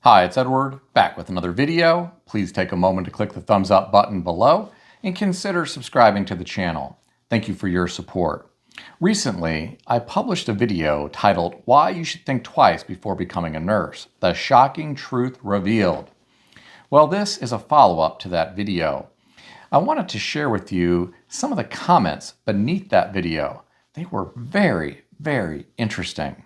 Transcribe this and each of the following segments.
Hi, it's Edward, back with another video. Please take a moment to click the thumbs up button below and consider subscribing to the channel. Thank you for your support. Recently, I published a video titled, Why You Should Think Twice Before Becoming a Nurse, The Shocking Truth Revealed. Well, this is a follow-up to that video. I wanted to share with you some of the comments beneath that video. They were very, very interesting.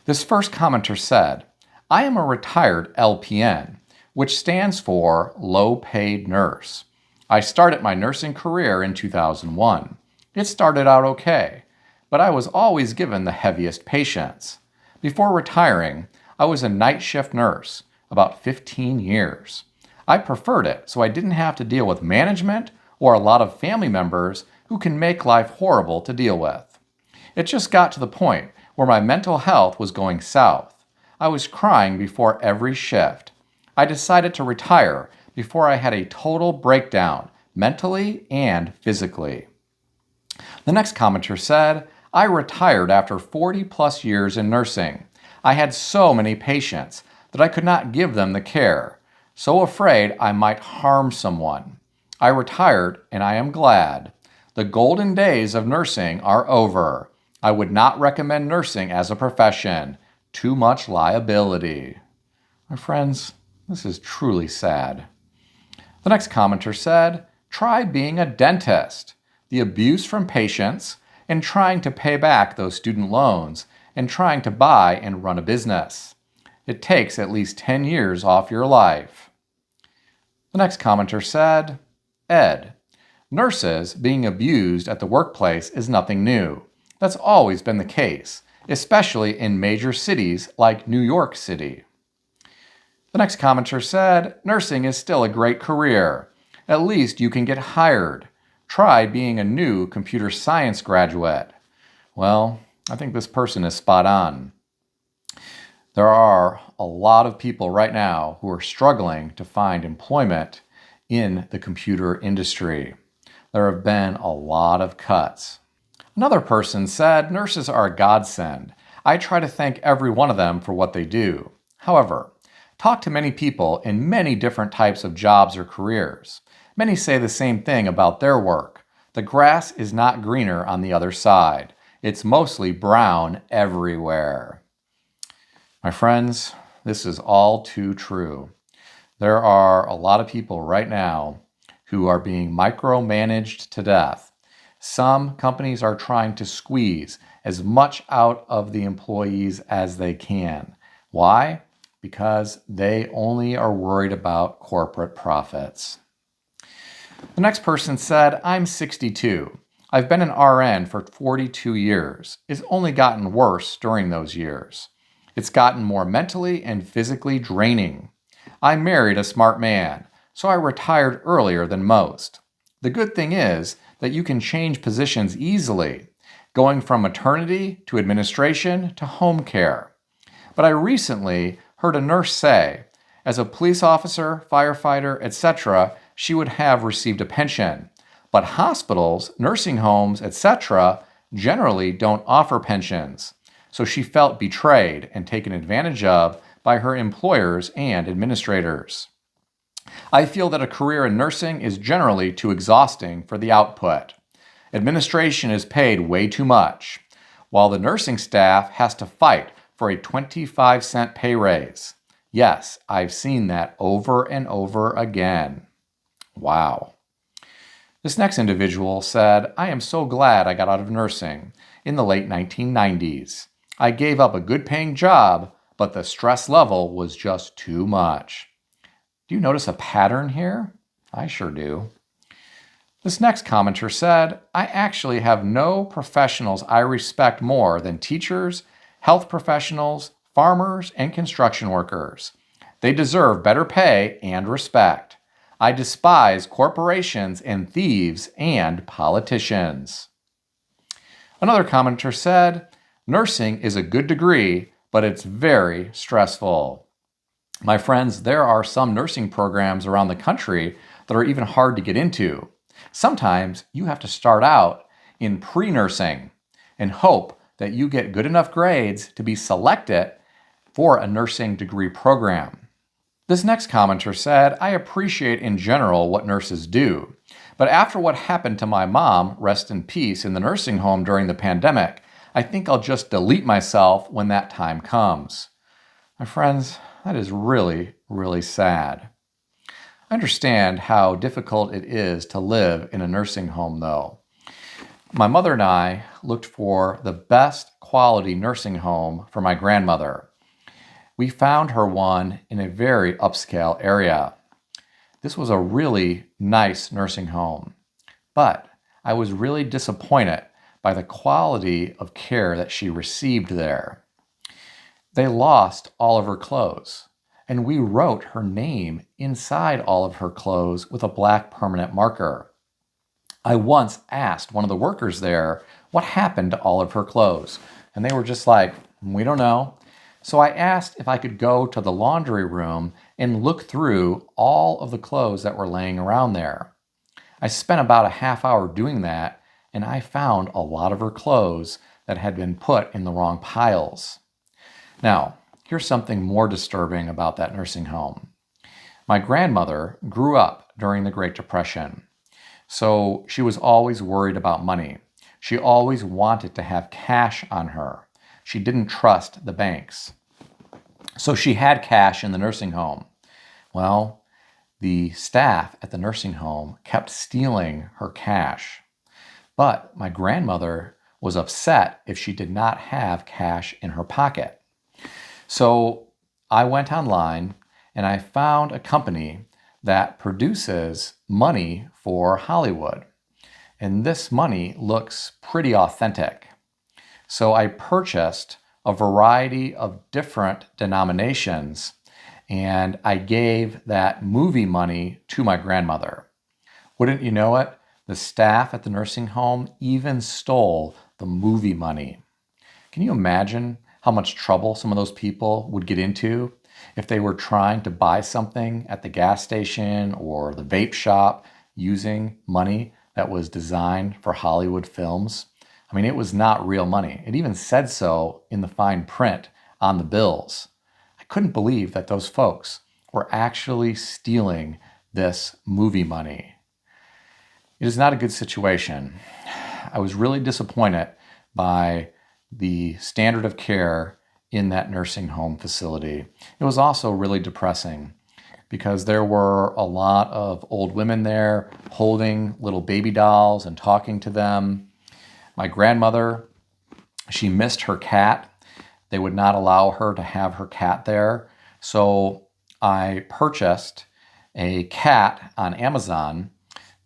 This first commenter said, I am a retired LPN, which stands for low paid nurse. I started my nursing career in 2001. It started out okay, but I was always given the heaviest patients. Before retiring, I was a night shift nurse, about 15 years. I preferred it so I didn't have to deal with management or a lot of family members who can make life horrible to deal with. It just got to the point where my mental health was going south. I was crying before every shift. I decided to retire before I had a total breakdown, mentally and physically. The next commenter said, I retired after 40 plus years in nursing. I had so many patients that I could not give them the care, so afraid I might harm someone. I retired and I am glad. The golden days of nursing are over. I would not recommend nursing as a profession. Too much liability. My friends, this is truly sad. The next commenter said, try being a dentist. The abuse from patients and trying to pay back those student loans and trying to buy and run a business. It takes at least 10 years off your life. The next commenter said, Ed, nurses being abused at the workplace is nothing new. That's always been the case, especially in major cities like New York City. The next commenter said, nursing is still a great career. At least you can get hired. Try being a new computer science graduate. Well, I think this person is spot on. There are a lot of people right now who are struggling to find employment in the computer industry. There have been a lot of cuts. Another person said, nurses are a godsend. I try to thank every one of them for what they do. However, talk to many people in many different types of jobs or careers. Many say the same thing about their work. The grass is not greener on the other side. It's mostly brown everywhere. My friends, this is all too true. There are a lot of people right now who are being micromanaged to death. Some companies are trying to squeeze as much out of the employees as they can. Why? Because they only are worried about corporate profits. The next person said, I'm 62. I've been an RN for 42 years. It's only gotten worse during those years. It's gotten more mentally and physically draining. I married a smart man, so I retired earlier than most. The good thing is that you can change positions easily, going from maternity to administration to home care. But I recently heard a nurse say, as a police officer, firefighter, etc., she would have received a pension. But hospitals, nursing homes, etc., generally don't offer pensions. So she felt betrayed and taken advantage of by her employers and administrators. I feel that a career in nursing is generally too exhausting for the output. Administration is paid way too much, while the nursing staff has to fight for a 25-cent pay raise. Yes, I've seen that over and over again. Wow. This next individual said, I am so glad I got out of nursing in the late 1990s. I gave up a good-paying job, but the stress level was just too much. Do you notice a pattern here? I sure do. This next commenter said, I actually have no professionals I respect more than teachers, health professionals, farmers, and construction workers. They deserve better pay and respect. I despise corporations and thieves and politicians. Another commenter said, nursing is a good degree, but it's very stressful. My friends, there are some nursing programs around the country that are even hard to get into. Sometimes you have to start out in pre-nursing and hope that you get good enough grades to be selected for a nursing degree program. This next commenter said, I appreciate in general what nurses do, but after what happened to my mom, rest in peace, in the nursing home during the pandemic, I think I'll just delete myself when that time comes. My friends, that is really, really sad. I understand how difficult it is to live in a nursing home, though. My mother and I looked for the best quality nursing home for my grandmother. We found her one in a very upscale area. This was a really nice nursing home, but I was really disappointed by the quality of care that she received there. They lost all of her clothes, and we wrote her name inside all of her clothes with a black permanent marker. I once asked one of the workers there what happened to all of her clothes, and they were just like, we don't know. So I asked if I could go to the laundry room and look through all of the clothes that were laying around there. I spent about a half hour doing that, and I found a lot of her clothes that had been put in the wrong piles. Now, here's something more disturbing about that nursing home. My grandmother grew up during the Great Depression, so she was always worried about money. She always wanted to have cash on her. She didn't trust the banks. So she had cash in the nursing home. Well, the staff at the nursing home kept stealing her cash. But my grandmother was upset if she did not have cash in her pocket. So I went online and I found a company that produces money for Hollywood. And this money looks pretty authentic. So I purchased a variety of different denominations, and I gave that movie money to my grandmother. Wouldn't you know it, the staff at the nursing home even stole the movie money. Can you imagine how much trouble some of those people would get into if they were trying to buy something at the gas station or the vape shop using money that was designed for Hollywood films? I mean, it was not real money. It even said so in the fine print on the bills. I couldn't believe that those folks were actually stealing this movie money. It is not a good situation. I was really disappointed by the standard of care in that nursing home facility. It was also really depressing because there were a lot of old women there holding little baby dolls and talking to them. My grandmother, she missed her cat. They would not allow her to have her cat there. So I purchased a cat on Amazon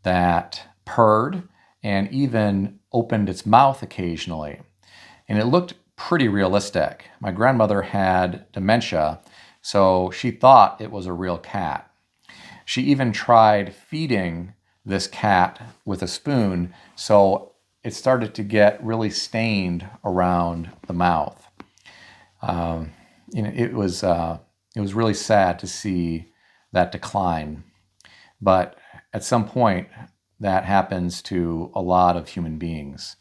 that purred and even opened its mouth occasionally. And it looked pretty realistic. My grandmother had dementia, so she thought it was a real cat. She even tried feeding this cat with a spoon, so it started to get really stained around the mouth. It was really sad to see that decline. But at some point, that happens to a lot of human beings.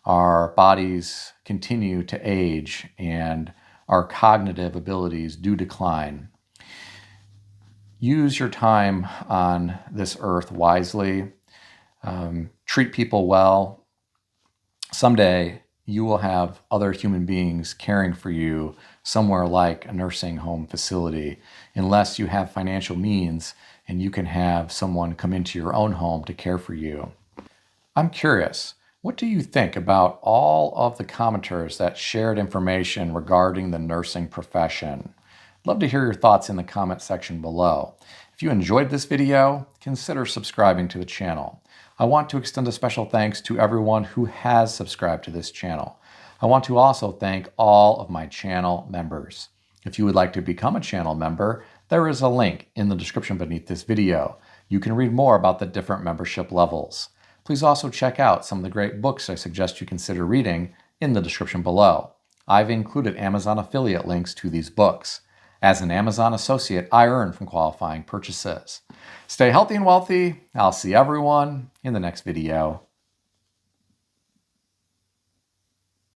Our bodies continue to age and our cognitive abilities do decline. Use your time on this earth wisely. Treat people well. Someday, you will have other human beings caring for you somewhere like a nursing home facility, unless you have financial means and you can have someone come into your own home to care for you. I'm curious, what do you think about all of the commenters that shared information regarding the nursing profession? I'd love to hear your thoughts in the comment section below. If you enjoyed this video, consider subscribing to the channel. I want to extend a special thanks to everyone who has subscribed to this channel. I want to also thank all of my channel members. If you would like to become a channel member, there is a link in the description beneath this video. You can read more about the different membership levels. Please also check out some of the great books I suggest you consider reading in the description below. I've included Amazon affiliate links to these books. As an Amazon associate, I earn from qualifying purchases. Stay healthy and wealthy. I'll see everyone in the next video.